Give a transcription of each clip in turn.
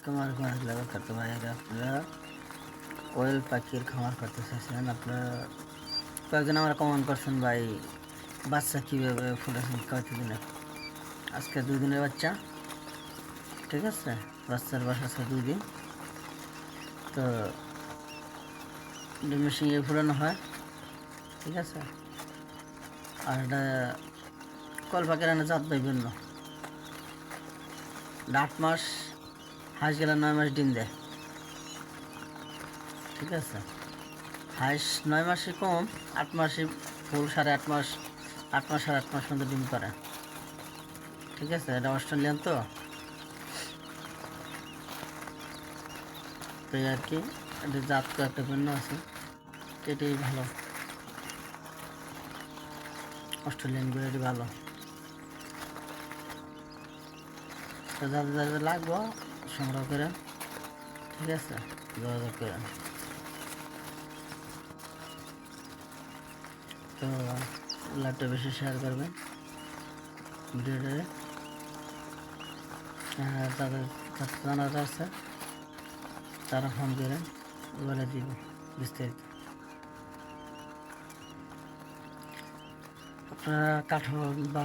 তোমার করতে ভাইয়েরা, আপনারা কোয়েল পাখির খামার করতে চাইছেন, আপনারা কয়েকজন আমার কমেন্ট করছেন ভাই বাচ্চা কীভাবে ফুটেছেন কয়েক দিনে। আজকে 2 দিনের বাচ্চা, ঠিক আছে, বাচ্চার বয়স আজকে 2 দিন। তো মেশিনে ফুটানো হয়, ঠিক আছে। আর এটা কোয়েল পাখির জাত বিভিন্ন, 8 মাস, হাঁস গেলে 9 মাস ডিম দেয়, ঠিক আছে। হাঁস 9 মাসে কম, 8 মাসে ফুল, 8.5 মাস, 8 মাস 8.5 মাস পর্যন্ত ডিম করে, ঠিক আছে। এটা অস্ট্রেলিয়ান তো তো আর কি, এটা জাত তো একটা ভিন্ন আছে, এটাই ভালো, অস্ট্রেলিয়ান গুলো ভালো। তো যাদের যাদের লাগবো সংগ্রহ করে, ঠিক আছে, যোগাযোগ করেন। তো লাইভটা বেশি শেয়ার করবেন ভিডিওটারে, তাদের জানার আছে তারা ফোন করেন, বলে দিব বিস্তারিত। আপনারা কাঠল বা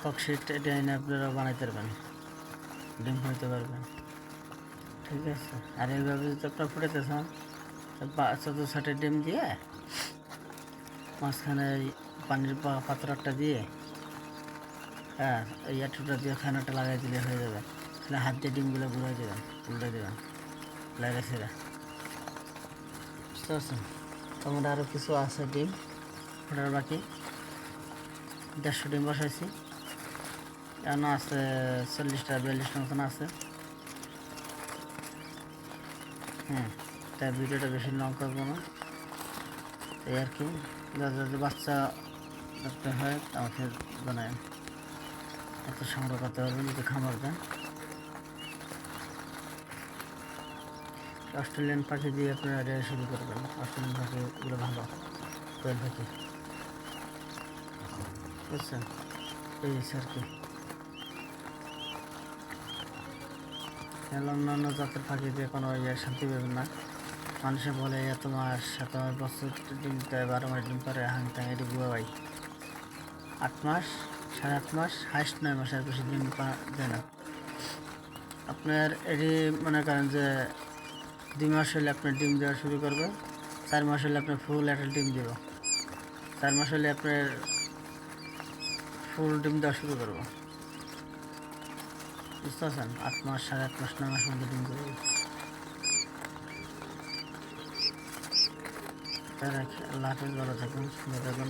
ককশিট এটা এনে আপনারা বানাইতে পারবেন, ডিম হইতে পারবেন, ঠিক আছে। আর এইভাবে যদি আপনারা ফুটাতে চান, 4-6টা ডিম দিয়ে মাঝখানে পানির পাত্রটা দিয়ে, হ্যাঁ, এই এঁটুটা দিয়ে ফ্যানটা লাগাই দিলে হয়ে যাবে। তাহলে হাত দিয়ে ডিমগুলো ঘুরাই দেবেন, উল্টে দেবেন, লাগে সেরা, বুঝতে পারছেন। তোমার আরও কিছু আছে ডিম ওটার, বাকি 150 ডিম বসাইছি, এখনও আছে 40টা 42টা মতন আছে। তাই ভিডিওটা বেশি লং করবো না, এই আর কি। যদি বাচ্চা রাখতে হয় আমাকে জানায়, এত সংগ্রহ করতে পারবেন যদি খামার দেন। অস্ট্রেলিয়ান পাখি দিয়ে আপনারা রেয়ার শুরু করবেন, অস্ট্রেলিয়ান পাখিগুলো ভালো, কোয়েল পাখি, বুঝছেন। এই আর কি, অন্যান্য জাতের পাখি দিয়ে কোনো শান্তি পাবেন না। মানুষে বলে এত মাস 7 মাস বছর ডিম দেয়, 12 মাস ডিম পারে, হাং টাং, এটি বুয়া ভাই। 8 মাস 8.5 মাস, হাইস্ট 9 মাসের বেশি ডিম দেয় না। আপনার এটি মনে করেন যে 2 মাস হলে আপনার ডিম দেওয়া শুরু করবে, 4 মাস হলে আপনার ফুল একটা ডিম দেব, 4 মাস হলে আপনার ফুল ডিম দেওয়া শুরু করবো, বুঝতে পারছেন। 8 মাস 8.5 মাস 9 মাস মধ্যে ডিম দেবে। আল্লাহ হাফেজ, ভালো থাকুন, সুন্দর থাকুন।